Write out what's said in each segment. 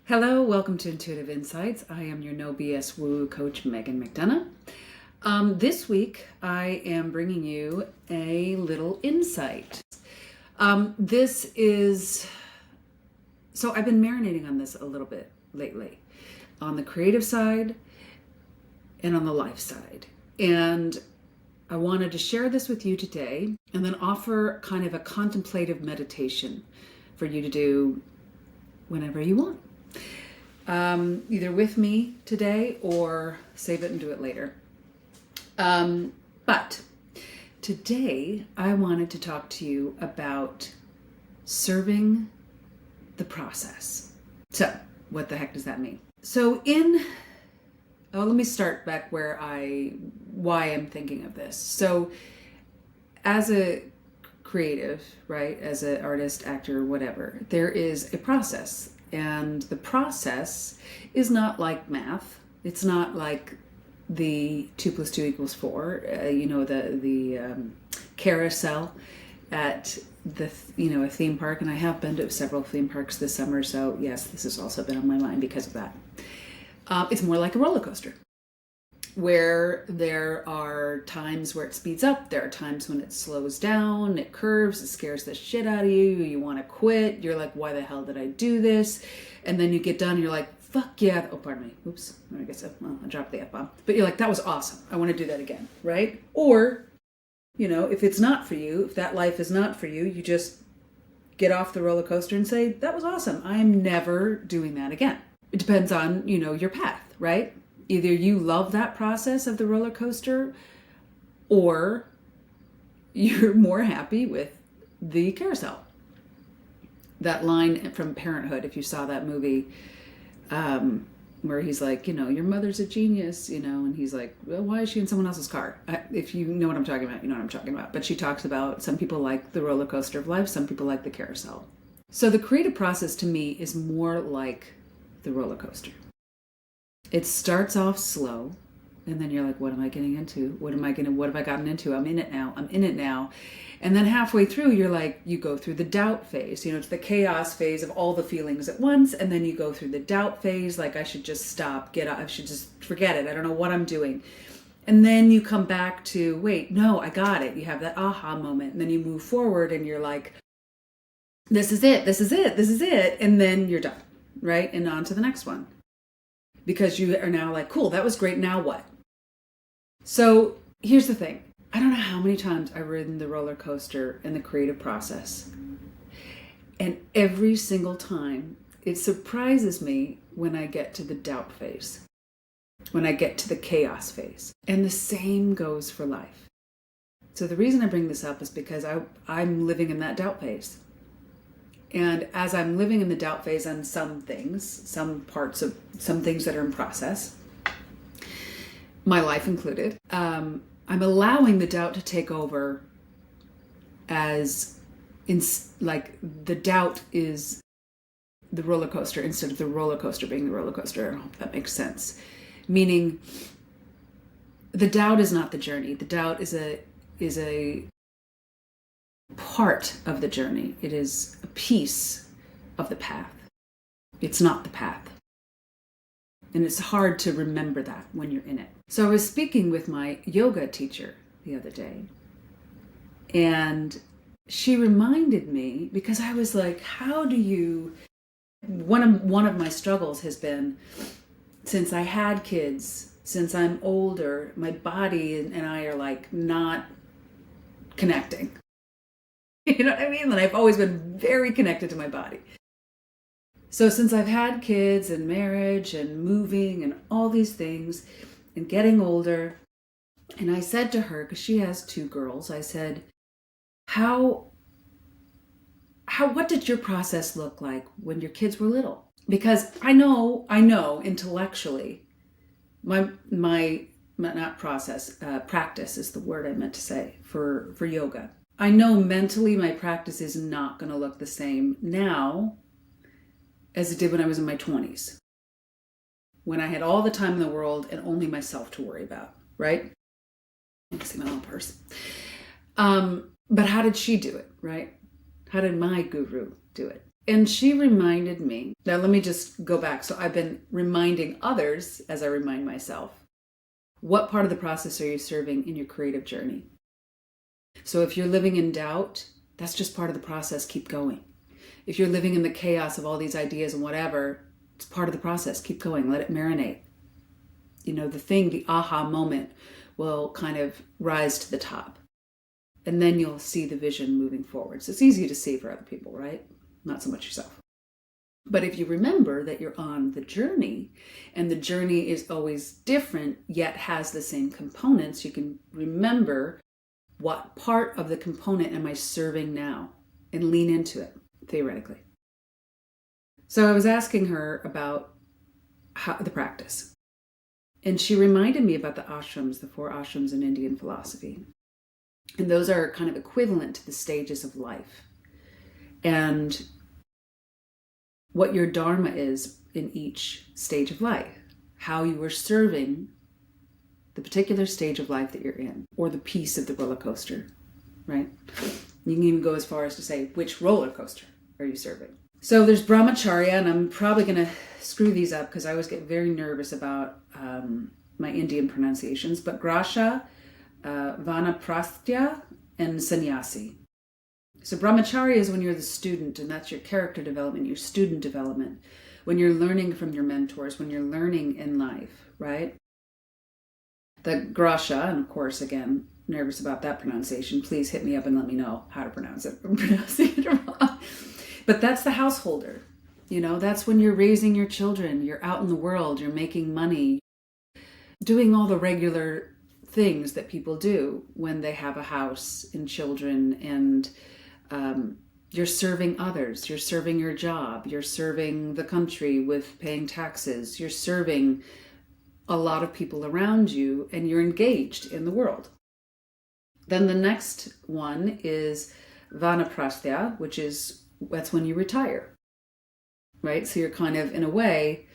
Hello, welcome to Intuitive Insights. I am your no BS woo coach, Megan McDonough. This week, I am bringing you a little insight. So I've been marinating on this a little bit lately, on the creative side and on the life side. And I wanted to share this with you today and then offer kind of a contemplative meditation for you to do whenever you want. Either with me today or save it and do it later. But today I wanted to talk to you about serving the process. So what the heck does that mean? Let me start back why I'm thinking of this. So as a creative, right, as an artist, actor, whatever, there is a process. And the process is not like math. It's not like the 2 + 2 = 4. The carousel at a theme park. And I have been to several theme parks this summer. So yes, this has also been on my mind because of that. It's more like a roller coaster, where there are times where it speeds up, there are times when it slows down, it curves, it scares the shit out of you, you want to quit, you're like, why the hell did I do this? And then you get done and you're like, fuck yeah, oh, pardon me, oops, I guess I dropped the F-bomb. But you're like, that was awesome, I want to do that again, right? Or, if it's not for you, if that life is not for you, you just get off the roller coaster and say, that was awesome, I'm never doing that again. It depends on, your path, right? Either you love that process of the roller coaster or you're more happy with the carousel. That line from Parenthood, if you saw that movie, where he's like, your mother's a genius, and he's like, well, why is she in someone else's car? If you know what I'm talking about, you know what I'm talking about. But she talks about some people like the roller coaster of life, some people like the carousel. So the creative process to me is more like the roller coaster. It starts off slow, and then you're like, what am I getting into? What have I gotten into? I'm in it now. And then halfway through, you're like, you go through the doubt phase. It's the chaos phase of all the feelings at once. And then you go through the doubt phase, like, I should just stop, I should just forget it. I don't know what I'm doing. And then you come back to, wait, no, I got it. You have that aha moment. And then you move forward and you're like, this is it. And then you're done, right? And on to the next one. Because you are now like, cool, that was great, now what? So here's the thing. I don't know how many times I've ridden the roller coaster in the creative process. And every single time, it surprises me when I get to the doubt phase, when I get to the chaos phase. And the same goes for life. So the reason I bring this up is because I'm living in that doubt phase. And as I'm living in the doubt phase on some things, some things that are in process, my life included, I'm allowing the doubt to take over the doubt is the roller coaster instead of the roller coaster being the roller coaster. I hope that makes sense. Meaning, the doubt is not the journey. The doubt is a part of the journey. It is a piece of the path. It's not the path. And it's hard to remember that when you're in it. So I was speaking with my yoga teacher the other day, and she reminded me, because I was like, one of my struggles has been, since I had kids, since I'm older, my body and I are like not connecting. You know what I mean? And I've always been very connected to my body. So since I've had kids and marriage and moving and all these things and getting older, and I said to her, because she has 2 girls, I said, what did your process look like when your kids were little? Because I know intellectually, practice is the word I meant to say for yoga. I know mentally my practice is not going to look the same now as it did when I was in my 20s, when I had all the time in the world and only myself to worry about, right? I see my little purse. But how did she do it, right? How did my guru do it? And she reminded me, now let me just go back. So I've been reminding others as I remind myself, what part of the process are you serving in your creative journey? So if you're living in doubt, that's just part of the process. Keep going. If you're living in the chaos of all these ideas and whatever, it's part of the process. Keep going. Let it marinate. The aha moment will kind of rise to the top. And then you'll see the vision moving forward. So it's easy to see for other people, right? Not so much yourself. But if you remember that you're on the journey, and the journey is always different, yet has the same components, you can remember what part of the component am I serving now and lean into it, theoretically. So I was asking her about the practice. And she reminded me about the ashrams, the 4 ashrams in Indian philosophy. And those are kind of equivalent to the stages of life. And what your dharma is in each stage of life, how you are serving the particular stage of life that you're in, or the piece of the roller coaster, right? You can even go as far as to say, which roller coaster are you serving? So there's brahmacharya, and I'm probably going to screw these up because I always get very nervous about my Indian pronunciations, but grasha, vanaprastya, and sannyasi. So brahmacharya is when you're the student, and that's your character development, your student development, when you're learning from your mentors, when you're learning in life, right? The grasha, and of course, again, nervous about that pronunciation. Please hit me up and let me know how to pronounce it. I'm pronouncing it wrong. But that's the householder. That's when you're raising your children. You're out in the world. You're making money. Doing all the regular things that people do when they have a house and children, and you're serving others. You're serving your job. You're serving the country with paying taxes. You're serving a lot of people around you, and you're engaged in the world. Then the next one is vanaprastya, that's when you retire, right? So you're kind of, in a way,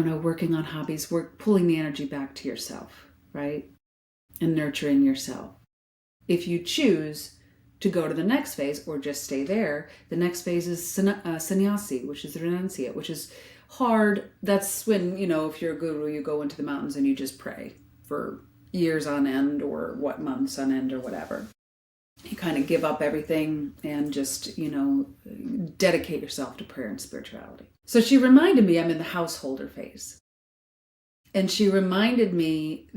working on hobbies, pulling the energy back to yourself, right? And nurturing yourself. If you choose to go to the next phase or just stay there, the next phase is sannyasi, which is renunciate, which is hard. That's when, if you're a guru, you go into the mountains and you just pray for years on end, or months on end, or whatever. You kind of give up everything and just, dedicate yourself to prayer and spirituality. So she reminded me I'm in the householder phase. And she reminded me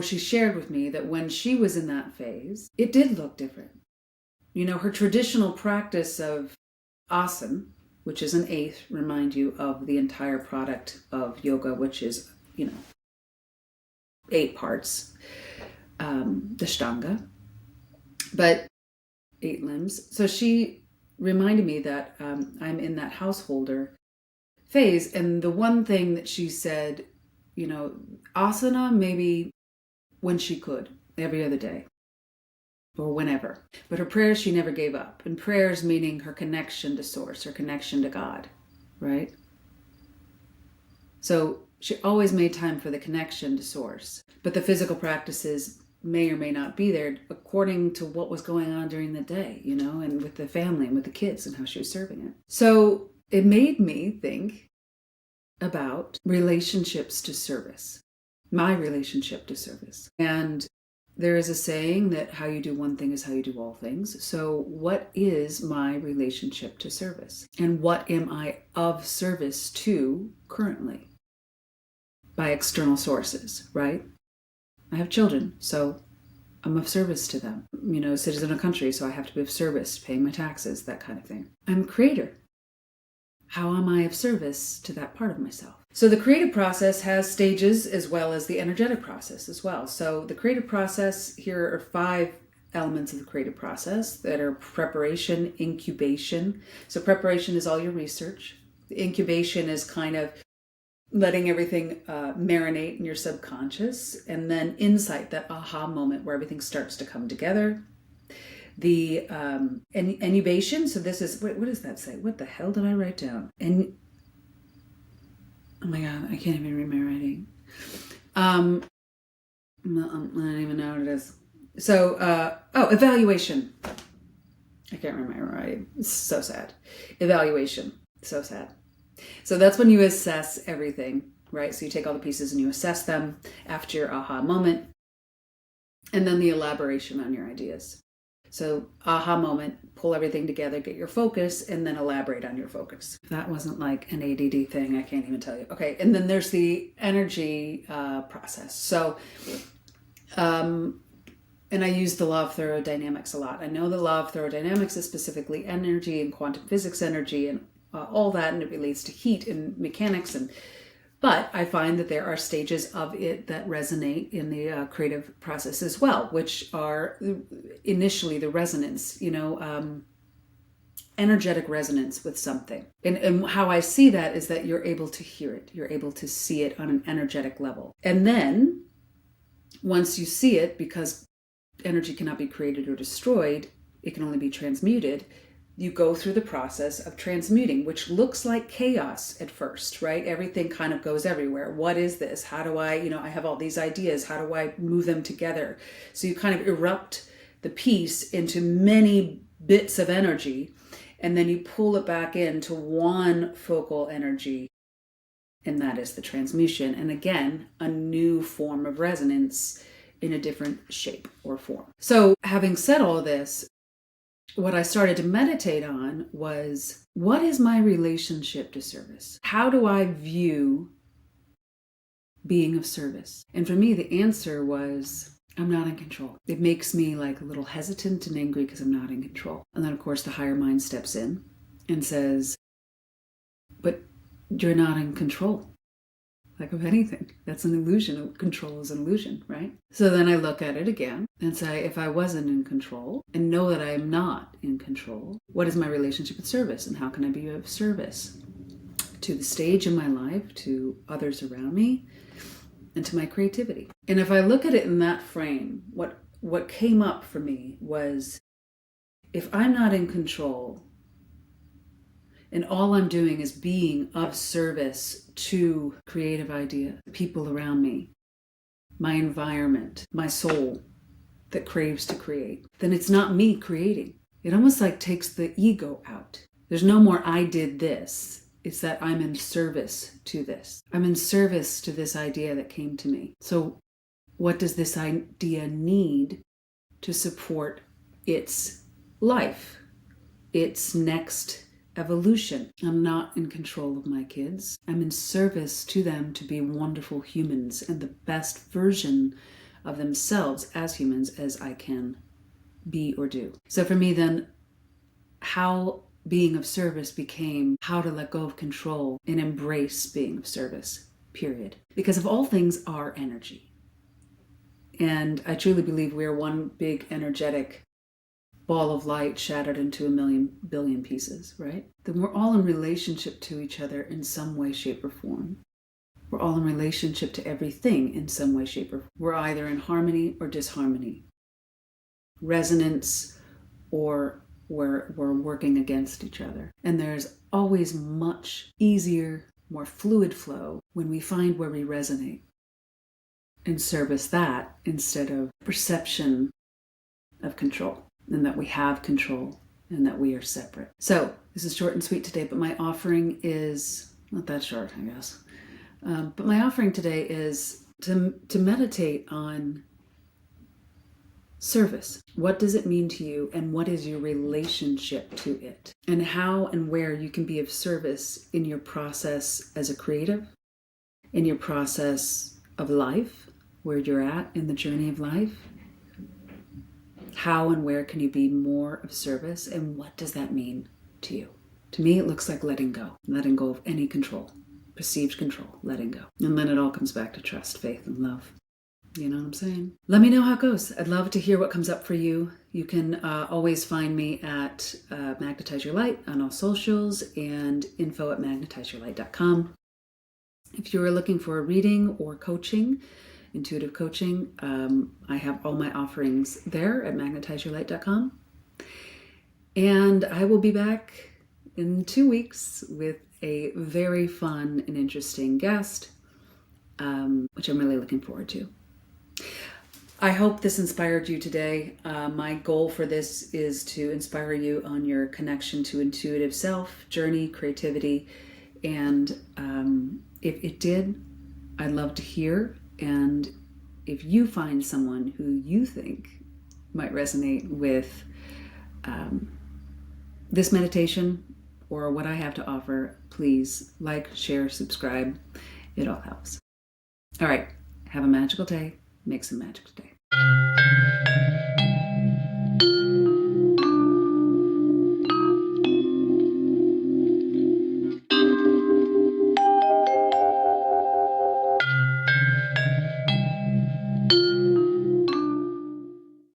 she shared with me that when she was in that phase, it did look different. Her traditional practice of asana, which is an 8th, remind you of the entire product of yoga, which is, 8 parts, the ashtanga, but 8 limbs. So she reminded me that I'm in that householder phase. And the one thing that she said, asana maybe when she could, every other day or whenever. But her prayers, she never gave up. And prayers meaning her connection to source, her connection to God, right? So she always made time for the connection to source. But the physical practices may or may not be there according to what was going on during the day, and with the family and with the kids and how she was serving it. So it made me think about relationships to service, my relationship to service. And there is a saying that how you do one thing is how you do all things. So what is my relationship to service? And what am I of service to currently? By external sources, right? I have children, so I'm of service to them. A citizen of a country, so I have to be of service, paying my taxes, that kind of thing. I'm a creator. How am I of service to that part of myself? So the creative process has stages as well as the energetic process as well. So the creative process, here are 5 elements of the creative process that are preparation, incubation. So preparation is all your research. The incubation is kind of letting everything marinate in your subconscious, and then insight, that aha moment where everything starts to come together. The inubation, so this is, what does that say? What the hell did I write down? Oh my God, I can't even read my writing. I don't even know what it is. So, evaluation. I can't remember. It's so sad. Evaluation. So sad. So that's when you assess everything, right? So you take all the pieces and you assess them after your aha moment, and then the elaboration on your ideas. So aha moment, pull everything together, get your focus, and then elaborate on your focus. If that wasn't like an ADD thing, I can't even tell you. Okay, and then there's the energy process. So, and I use the law of thermodynamics a lot. I know the law of thermodynamics is specifically energy and quantum physics energy and all that, and it relates to heat and mechanics. But I find that there are stages of it that resonate in the creative process as well, which are initially the resonance, energetic resonance with something. And how I see that is that you're able to hear it. You're able to see it on an energetic level. And then once you see it, because energy cannot be created or destroyed, it can only be transmuted. You go through the process of transmuting, which looks like chaos at first, right? Everything kind of goes everywhere. What is this? How do I have all these ideas. How do I move them together? So you kind of erupt the piece into many bits of energy, and then you pull it back into one focal energy, and that is the transmutation. And again, a new form of resonance in a different shape or form. So having said all this, what I started to meditate on was, what is my relationship to service? How do I view being of service? And for me, the answer was, I'm not in control. It makes me like a little hesitant and angry because I'm not in control. And then, of course, the higher mind steps in and says, but you're not in control. Like of anything. That's an illusion. Control is an illusion, right? So then I look at it again and say, if I wasn't in control and know that I am not in control, what is my relationship with service, and how can I be of service to the stage in my life, to others around me, and to my creativity? And if I look at it in that frame, what came up for me was, if I'm not in control, and all I'm doing is being of service to creative idea, people around me, my environment, my soul that craves to create, then it's not me creating. It almost like takes the ego out. There's no more I did this. It's that I'm in service to this. I'm in service to this idea that came to me. So what does this idea need to support its life, its next evolution? I'm not in control of my kids. I'm in service to them to be wonderful humans and the best version of themselves as humans as I can be or do. So for me then, how being of service became how to let go of control and embrace being of service, period. Because of all things are energy. And I truly believe we are one big energetic ball of light shattered into a million billion pieces, right? Then we're all in relationship to each other in some way, shape, or form. We're all in relationship to everything in some way, shape, or form. We're either in harmony or disharmony, resonance, or we're working against each other. And there's always much easier, more fluid flow when we find where we resonate and service that instead of perception of control, and that we have control and that we are separate. So this is short and sweet today, but my offering is not that short, I guess. But my offering today is to meditate on service. What does it mean to you, and what is your relationship to it? And how and where you can be of service in your process as a creative, in your process of life, where you're at in the journey of life. How and where can you be more of service, and what does that mean to you? To me, it looks like letting go of any control, perceived control, letting go. And then it all comes back to trust, faith, and love. You know what I'm saying? Let me know how it goes. I'd love to hear what comes up for you. You can always find me at Magnetize Your Light on all socials, and info@magnetizeyourlight.com. If you are looking for a reading or coaching, intuitive coaching, I have all my offerings there at magnetizeyourlight.com. And I will be back in 2 weeks with a very fun and interesting guest, which I'm really looking forward to. I hope this inspired you today. My goal for this is to inspire you on your connection to intuitive self, journey, creativity. And if it did, I'd love to hear. And if you find someone who you think might resonate with this meditation or what I have to offer, please like, share, subscribe. It all helps. All right. Have a magical day. Make some magic today.